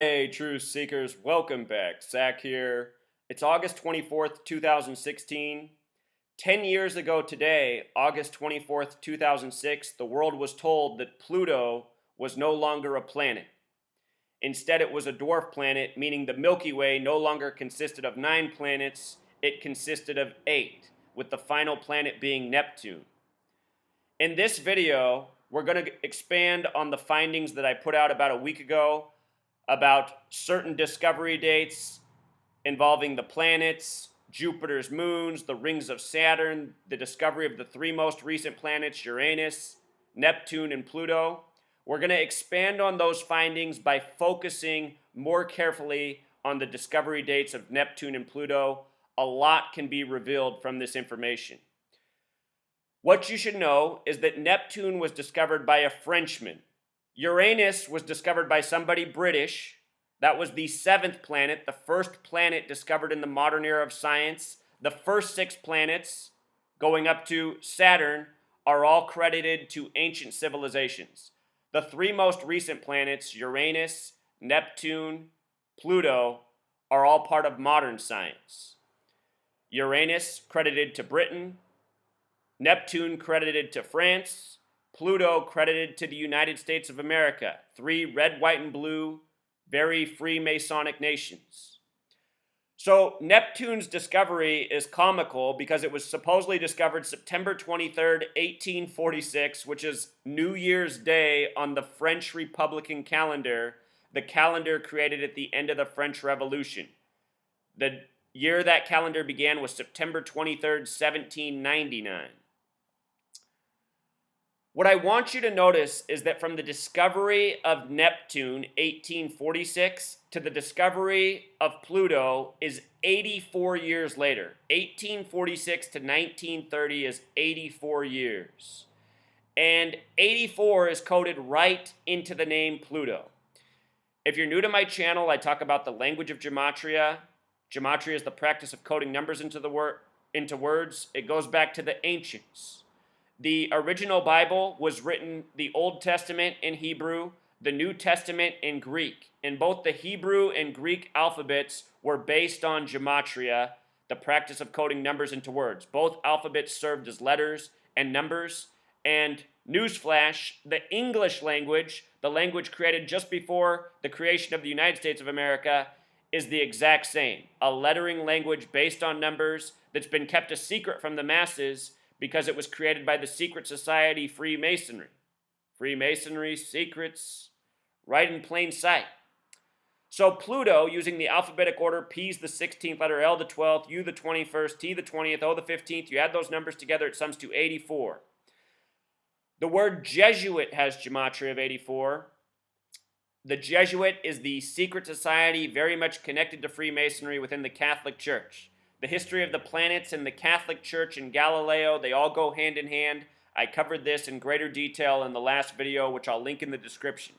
Hey, truth seekers, welcome back. Zach here. It's August 24th, 2016. 10 years ago today, August 24th, 2006, the world was told that Pluto was no longer a planet. Instead, it was a dwarf planet, meaning the Milky Way no longer consisted of 9 planets, it consisted of 8, with the final planet being Neptune. In this video, we're going to expand on the findings that I put out about a week ago about certain discovery dates involving the planets, Jupiter's moons, the rings of Saturn, the discovery of the 3 most recent planets, Uranus, Neptune, and Pluto. We're going to expand on those findings by focusing more carefully on the discovery dates of Neptune and Pluto. A lot can be revealed from this information. What you should know is that Neptune was discovered by a Frenchman. Uranus was discovered by somebody British. That was the 7th planet, the first planet discovered in the modern era of science. The first 6 planets, going up to Saturn, are all credited to ancient civilizations. The 3 most recent planets, Uranus, Neptune, Pluto, are all part of modern science. Uranus credited to Britain, Neptune credited to France, Pluto credited to the United States of America. 3 red, white, and blue, very Freemasonic nations. So Neptune's discovery is comical because it was supposedly discovered September 23rd, 1846, which is New Year's Day on the French Republican calendar, the calendar created at the end of the French Revolution. The year that calendar began was September 23rd, 1799. What I want you to notice is that from the discovery of Neptune, 1846, to the discovery of Pluto is 84 years later. 1846 to 1930 is 84 years. And 84 is coded right into the name Pluto. If you're new to my channel, I talk about the language of gematria. Gematria is the practice of coding numbers into words. It goes back to the ancients. The original Bible was written, the Old Testament in Hebrew, the New Testament in Greek. And both the Hebrew and Greek alphabets were based on gematria, the practice of coding numbers into words. Both alphabets served as letters and numbers. And newsflash, the English language, the language created just before the creation of the United States of America, is the exact same. A lettering language based on numbers that's been kept a secret from the masses because it was created by the secret society Freemasonry. Freemasonry secrets right in plain sight. So Pluto, using the alphabetic order, P's the 16th letter, L the 12th, U the 21st, T the 20th, O the 15th, you add those numbers together, it sums to 84. The word Jesuit has gematria of 84. The Jesuit is the secret society very much connected to Freemasonry within the Catholic Church. The history of the planets in the Catholic Church and Galileo, they all go hand in hand. I covered this in greater detail in the last video, which I'll link in the description.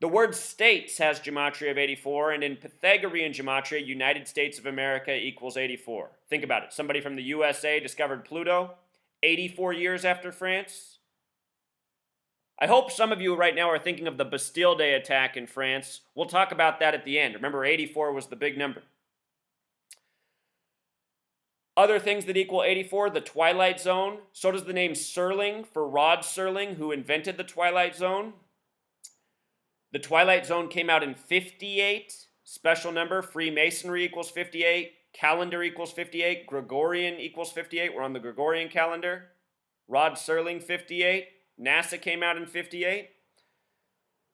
The word states has gematria of 84, and in Pythagorean gematria, United States of America equals 84. Think about it. Somebody from the USA discovered Pluto 84 years after France. I hope some of you right now are thinking of the Bastille Day attack in France. We'll talk about that at the end. Remember, 84 was the big number. Other things that equal 84, the Twilight Zone. So does the name Serling for Rod Serling, who invented the Twilight Zone. The Twilight Zone came out in 58. Special number, Freemasonry equals 58. Calendar equals 58. Gregorian equals 58. We're on the Gregorian calendar. Rod Serling, 58. NASA came out in 58.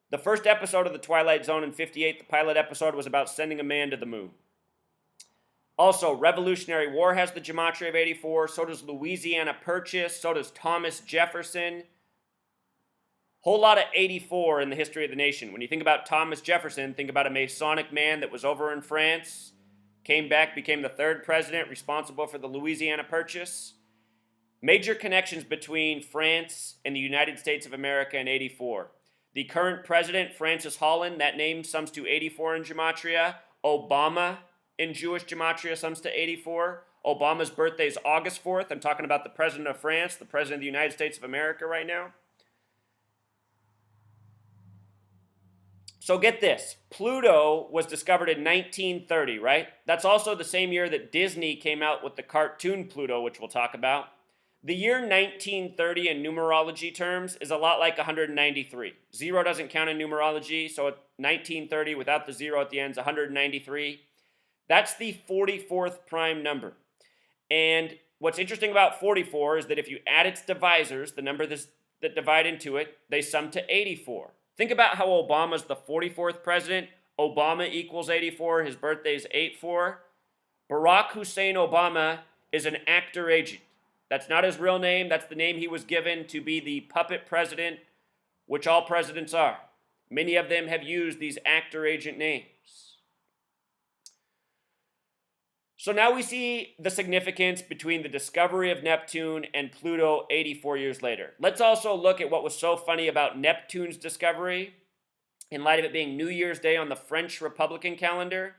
The first episode of the Twilight Zone in 58, the pilot episode, was about sending a man to the moon. Also, Revolutionary War has the gematria of 84. So does Louisiana Purchase. So does Thomas Jefferson. Whole lot of 84 in the history of the nation. When you think about Thomas Jefferson, think about a Masonic man that was over in France, came back, became the 3rd president responsible for the Louisiana Purchase. Major connections between France and the United States of America in 84. The current president, Francis Holland, that name sums to 84 in gematria. Obama in Jewish gematria sums to 84. Obama's birthday is August 4th. I'm talking about the president of France, the president of the United States of America right now. So get this, Pluto was discovered in 1930, right? That's also the same year that Disney came out with the cartoon Pluto, which we'll talk about. The year 1930 in numerology terms is a lot like 193. Zero doesn't count in numerology, so 1930 without the zero at the end is 193. That's the 44th prime number. And what's interesting about 44 is that if you add its divisors, the number that divide into it, they sum to 84. Think about how Obama's the 44th president. Obama equals 84. His birthday is 8-4. Barack Hussein Obama is an actor agent. That's not his real name. That's the name he was given to be the puppet president, which all presidents are. Many of them have used these actor agent names. So now we see the significance between the discovery of Neptune and Pluto 84 years later. Let's also look at what was so funny about Neptune's discovery in light of it being New Year's Day on the French Republican calendar.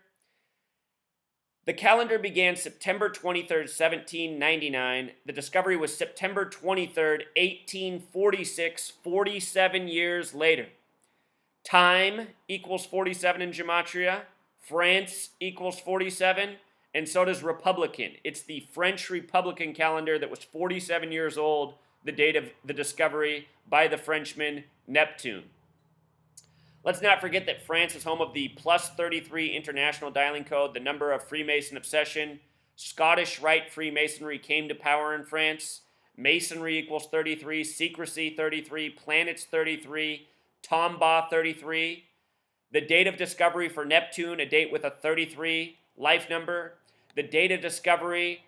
The calendar began September 23rd, 1799. The discovery was September 23rd, 1846, 47 years later. Time equals 47 in Gematria. France equals 47. And so does Republican. It's the French Republican calendar that was 47 years old, the date of the discovery by the Frenchman Neptune. Let's not forget that France is home of the +33 International Dialing Code, the number of Freemason obsession. Scottish Rite Freemasonry came to power in France. Masonry equals 33, secrecy 33, planets 33, Tombaugh 33. The date of discovery for Neptune, a date with a 33 life number. The date of discovery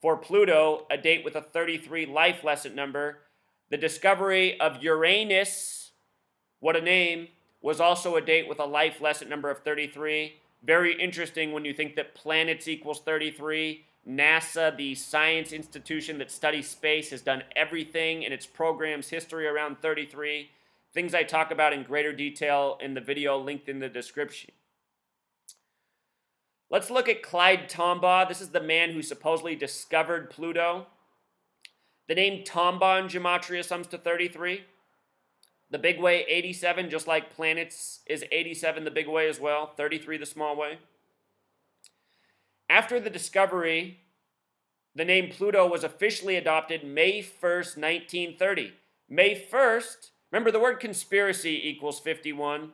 for Pluto, a date with a 33 life lesson number. The discovery of Uranus, what a name, was also a date with a life lesson number of 33. Very interesting when you think that planets equals 33. NASA, the science institution that studies space, has done everything in its program's history around 33. Things I talk about in greater detail in the video linked in the description. Let's look at Clyde Tombaugh. This is the man who supposedly discovered Pluto. The name Tombaugh in Gematria sums to 33. The big way, 87, just like planets is 87 the big way as well, 33 the small way. After the discovery, the name Pluto was officially adopted May 1st, 1930. May 1st, remember the word conspiracy equals 51.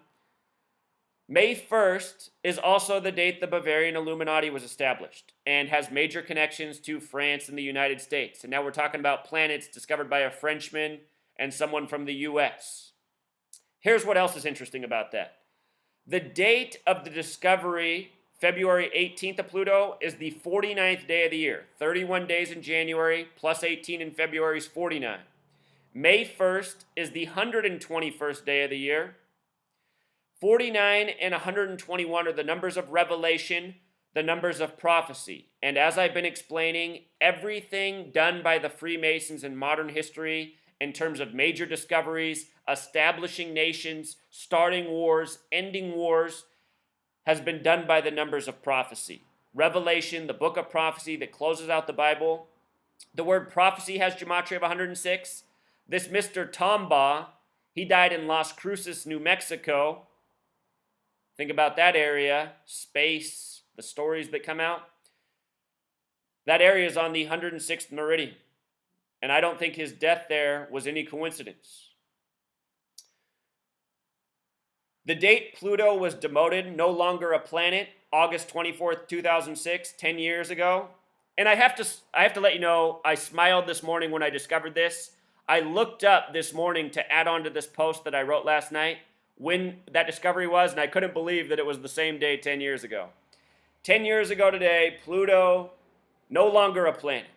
May 1st is also the date the Bavarian Illuminati was established and has major connections to France and the United States. And now we're talking about planets discovered by a Frenchman and someone from the US. Here's what else is interesting about that. The date of the discovery, February 18th of Pluto, is the 49th day of the year. 31 days in January plus 18 in February is 49. May 1st is the 121st day of the year. 49 and 121 are the numbers of revelation, the numbers of prophecy. And as I've been explaining, everything done by the Freemasons in modern history in terms of major discoveries, establishing nations, starting wars, ending wars, has been done by the numbers of prophecy. Revelation, the book of prophecy that closes out the Bible. The word prophecy has gematria of 106. This Mr. Tombaugh, he died in Las Cruces, New Mexico. Think about that area, space, the stories that come out. That area is on the 106th meridian. And I don't think his death there was any coincidence. The date Pluto was demoted, no longer a planet, August 24th, 2006, 10 years ago. And I have to let you know, I smiled this morning when I discovered this. I looked up this morning to add on to this post that I wrote last night when that discovery was, and I couldn't believe that it was the same day 10 years ago. 10 years ago today, Pluto, no longer a planet.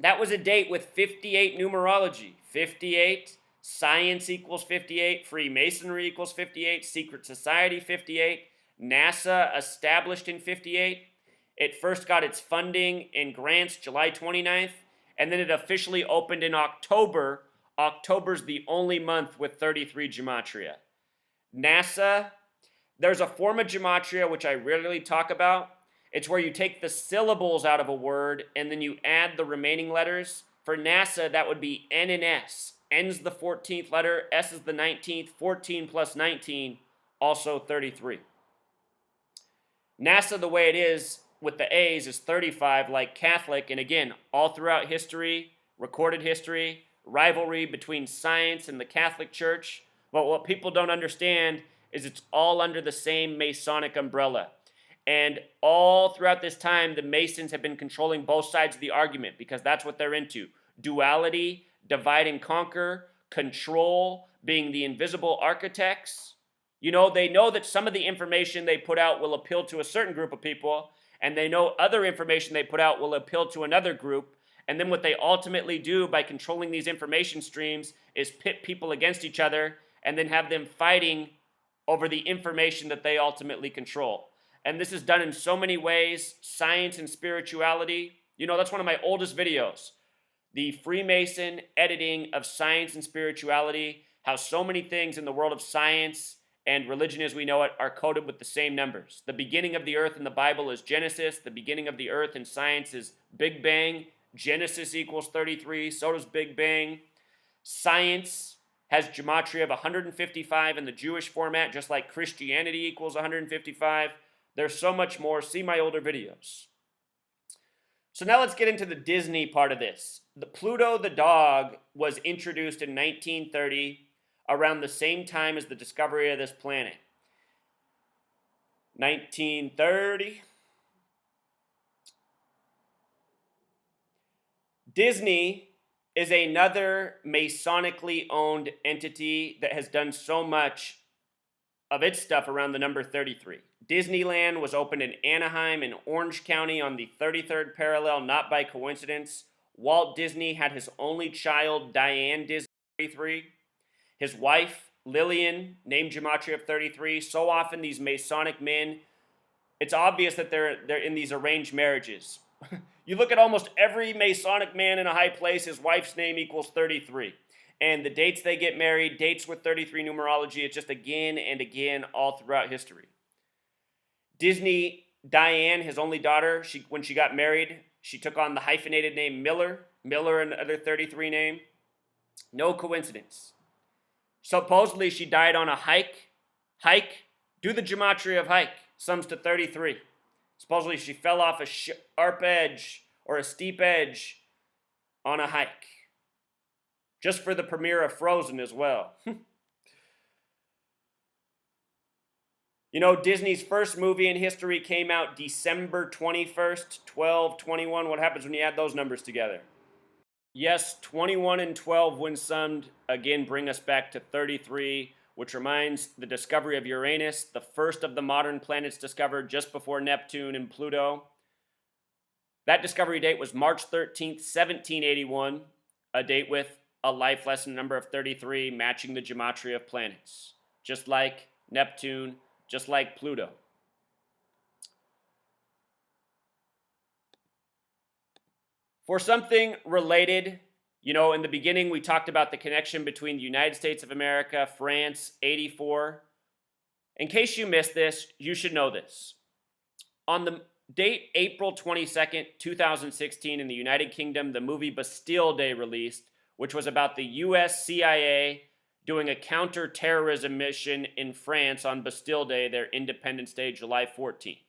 That was a date with 58 numerology. 58, science equals 58, Freemasonry equals 58, secret society 58, NASA established in 58. It first got its funding and grants July 29th, and then it officially opened in October. October's the only month with 33 gematria. NASA, there's a form of gematria which I rarely talk about. It's where you take the syllables out of a word and then you add the remaining letters. For NASA, that would be N and S. N's the 14th letter, S is the 19th, 14 plus 19, also 33. NASA, the way it is with the A's, is 35, like Catholic, and again, all throughout history, recorded history, rivalry between science and the Catholic Church. But what people don't understand is it's all under the same Masonic umbrella. And all throughout this time, the Masons have been controlling both sides of the argument because that's what they're into. Duality, divide and conquer, control, being the invisible architects. You know, they know that some of the information they put out will appeal to a certain group of people, and they know other information they put out will appeal to another group. And then what they ultimately do by controlling these information streams is pit people against each other and then have them fighting over the information that they ultimately control. And this is done in so many ways, science and spirituality. You know, that's one of my oldest videos. The Freemason editing of science and spirituality, how so many things in the world of science and religion as we know it are coded with the same numbers. The beginning of the earth in the Bible is Genesis. The beginning of the earth in science is Big Bang. Genesis equals 33, so does Big Bang. Science has gematria of 155 in the Jewish format, just like Christianity equals 155. There's so much more. See my older videos. So now let's get into the Disney part of this. The Pluto the dog was introduced in 1930, around the same time as the discovery of this planet. 1930. Disney is another Masonically owned entity that has done so much of its stuff around the number 33. Disneyland was opened in Anaheim in Orange County on the 33rd parallel, not by coincidence. Walt Disney had his only child, Diane Disney, 33. His wife, Lillian, named gematria of 33. So often these Masonic men, it's obvious that they're in these arranged marriages. You look at almost every Masonic man in a high place, his wife's name equals 33. And the dates they get married, dates with 33 numerology, it's just again and again all throughout history. Disney, Diane, his only daughter, when she got married, she took on the hyphenated name Miller. Miller, another 33 name. No coincidence. Supposedly she died on a hike. Do the gematria of hike. Sums to 33. Supposedly she fell off a sharp edge or a steep edge on a hike. Just for the premiere of Frozen as well. You know, Disney's first movie in history came out December 21st, 1221. What happens when you add those numbers together? Yes, 21 and 12 when summed, again, bring us back to 33, which reminds the discovery of Uranus, the first of the modern planets discovered just before Neptune and Pluto. That discovery date was March 13th, 1781, a date with a life lesson number of 33, matching the gematria of planets, just like Neptune, just like Pluto. For something related, you know, in the beginning we talked about the connection between the United States of America, France, 84. In case you missed this, you should know this. On the date April 22nd, 2016 in the United Kingdom, the movie Bastille Day released, which was about the US CIA doing a counter-terrorism mission in France on Bastille Day, their Independence Day, July 14th.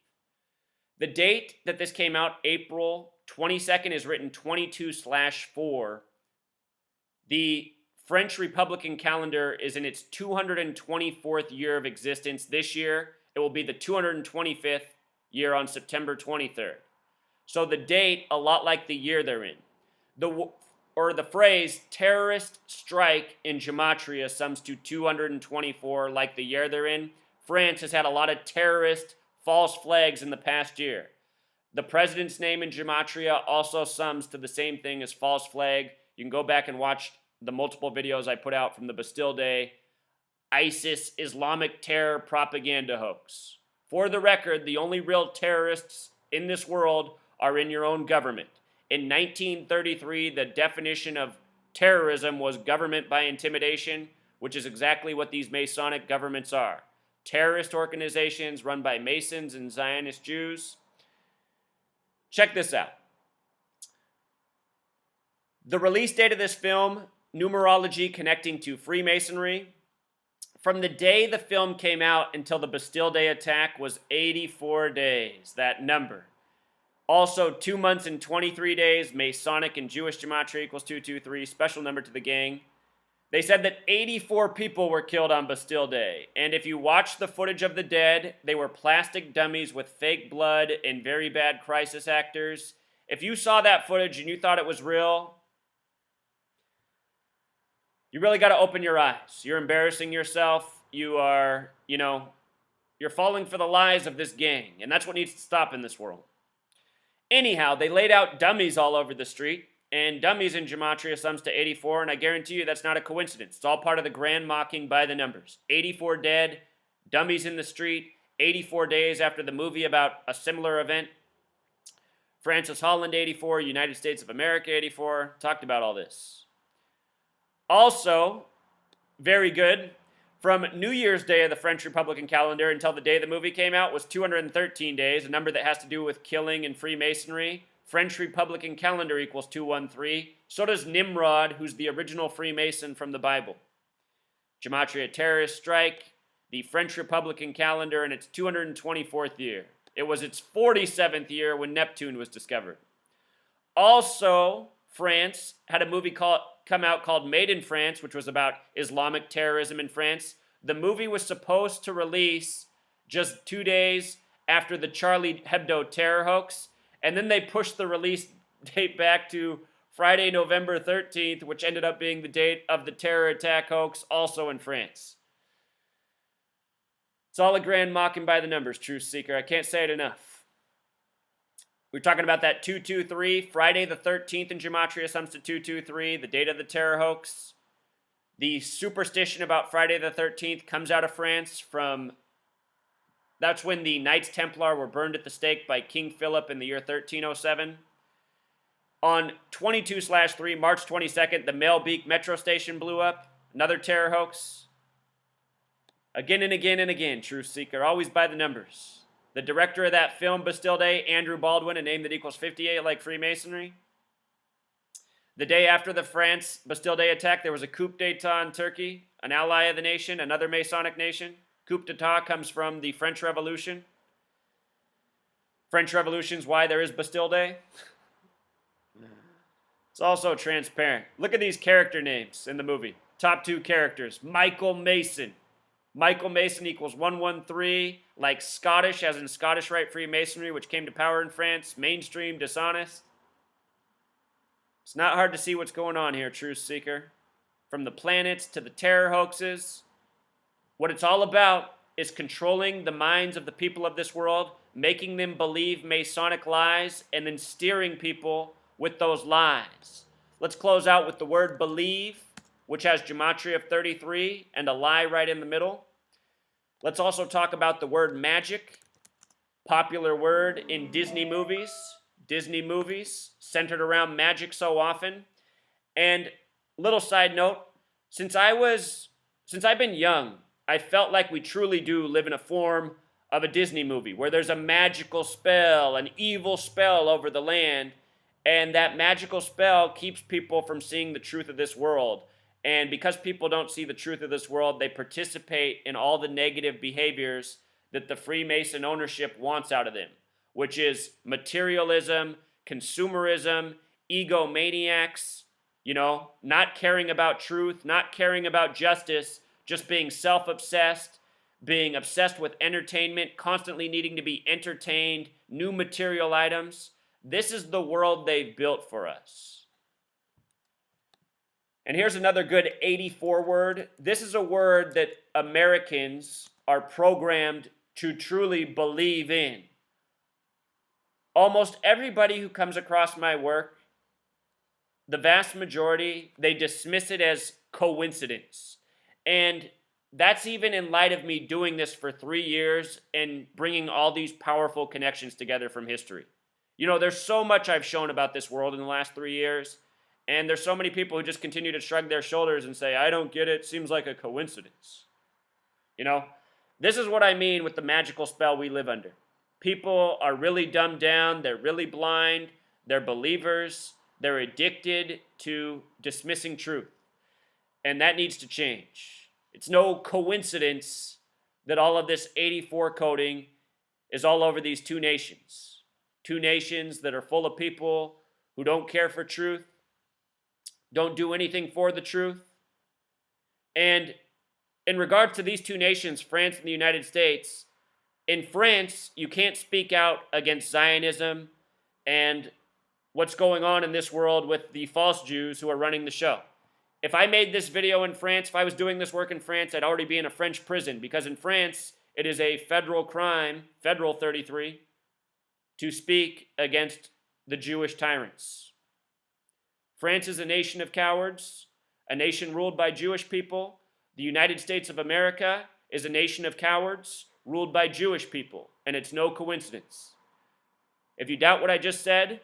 The date that this came out, April 22nd, is written 22/4. The French Republican calendar is in its 224th year of existence. This year, it will be the 225th year on September 23rd. So the date, a lot like the year they're in. The phrase terrorist strike in gematria sums to 224, like the year they're in. France has had a lot of terrorist false flags in the past year. The president's name in gematria also sums to the same thing as false flag. You can go back and watch the multiple videos I put out from the Bastille Day ISIS Islamic terror propaganda hoax. For the record, the only real terrorists in this world are in your own government. In 1933, the definition of terrorism was government by intimidation, which is exactly what these Masonic governments are. Terrorist organizations run by Masons and Zionist Jews. Check this out. The release date of this film, numerology connecting to Freemasonry. from the day the film came out until the Bastille Day attack was 84 days, that number. Also, 2 months and 23 days, Masonic and Jewish gematria equals 223, special number to the gang. They said that 84 people were killed on Bastille Day. And if you watch the footage of the dead, they were plastic dummies with fake blood and very bad crisis actors. If you saw that footage and you thought it was real, you really got to open your eyes. You're embarrassing yourself. You are, you're falling for the lies of this gang. And that's what needs to stop in this world. Anyhow, they laid out dummies all over the street. And dummies in gematria sums to 84, and I guarantee you that's not a coincidence. It's all part of the grand mocking by the numbers. 84 dead, dummies in the street, 84 days after the movie about a similar event. Francis Holland, 84, United States of America, 84. Talked about all this. Also, very good, from New Year's Day of the French Republican calendar until the day the movie came out was 213 days, a number that has to do with killing and Freemasonry. French Republican calendar equals 213. So does Nimrod, who's the original Freemason from the Bible. Gematria terrorist strike, the French Republican calendar in its 224th year. It was its 47th year when Neptune was discovered. Also, France had a movie come out called Made in France, which was about Islamic terrorism in France. The movie was supposed to release just 2 days after the Charlie Hebdo terror hoax. And then they pushed the release date back to Friday, November 13th, which ended up being the date of the terror attack hoax, also in France. It's all a grand mocking by the numbers, Truth Seeker. I can't say it enough. We're talking about that 223, Friday the 13th in gematria sums to 223, the date of the terror hoax. The superstition about Friday the 13th comes out of France from... That's when the Knights Templar were burned at the stake by King Philip in the year 1307. On 22/3, March 22nd, the Melbeek metro station blew up. Another terror hoax. Again and again and again, Truth Seeker, always by the numbers. The director of that film, Bastille Day, Andrew Baldwin, a name that equals 58 like Freemasonry. The day after the France Bastille Day attack, there was a coup d'etat in Turkey, an ally of the nation, another Masonic nation. Coup d'etat comes from the French Revolution. French Revolution's why there is Bastille Day. It's also transparent. Look at these character names in the movie. Top 2 characters. Michael Mason. Michael Mason equals 113, like Scottish, as in Scottish Rite Freemasonry, which came to power in France. Mainstream, dishonest. It's not hard to see what's going on here, Truth Seeker. From the planets to the terror hoaxes. What it's all about is controlling the minds of the people of this world, making them believe Masonic lies, and then steering people with those lies. Let's close out with the word believe, which has gematria of 33 and a lie right in the middle. Let's also talk about the word magic, popular word in Disney movies. Disney movies centered around magic so often. And little side note, since I've been young, I felt like we truly do live in a form of a Disney movie where there's a magical spell, an evil spell over the land, and that magical spell keeps people from seeing the truth of this world. And because people don't see the truth of this world, they participate in all the negative behaviors that the Freemason ownership wants out of them, which is materialism, consumerism, egomaniacs, not caring about truth, not caring about justice, just being self-obsessed, being obsessed with entertainment, constantly needing to be entertained, new material items. This is the world they've built for us. And here's another good 84 word. This is a word that Americans are programmed to truly believe in. Almost everybody who comes across my work, the vast majority, they dismiss it as coincidence. And that's even in light of me doing this for 3 years and bringing all these powerful connections together from history. There's so much I've shown about this world in the last 3 years, and there's so many people who just continue to shrug their shoulders and say, I don't get it, seems like a coincidence. This is what I mean with the magical spell we live under. People are really dumbed down, they're really blind, they're believers, they're addicted to dismissing truth. And that needs to change. It's no coincidence that all of this 84 coding is all over these two nations. Two nations that are full of people who don't care for truth, don't do anything for the truth. And in regard to these two nations, France and the United States, in France, you can't speak out against Zionism and what's going on in this world with the false Jews who are running the show. If I made this video in France, if I was doing this work in France, I'd already be in a French prison, because in France, it is a federal crime, federal 33, to speak against the Jewish tyrants. France is a nation of cowards, a nation ruled by Jewish people. The United States of America is a nation of cowards ruled by Jewish people, and it's no coincidence. If you doubt what I just said,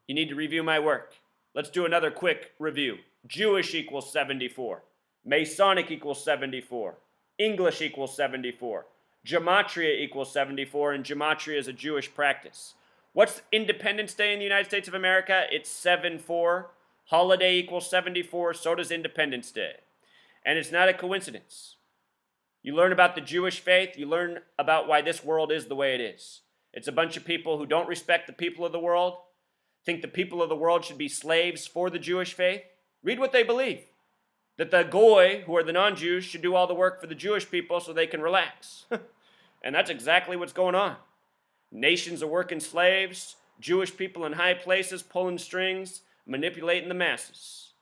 you need to review my work. Let's do another quick review. Jewish equals 74. Masonic equals 74. English equals 74. Gematria equals 74, and gematria is a Jewish practice. What's Independence Day in the United States of America? It's 7-4. Holiday equals 74, so does Independence Day. And it's not a coincidence. You learn about the Jewish faith, you learn about why this world is the way it is. It's a bunch of people who don't respect the people of the world, think the people of the world should be slaves for the Jewish faith. Read what they believe. That the Goy, who are the non-Jews, should do all the work for the Jewish people so they can relax. And that's exactly what's going on. Nations are working slaves, Jewish people in high places pulling strings, manipulating the masses.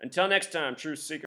Until next time, truth seekers.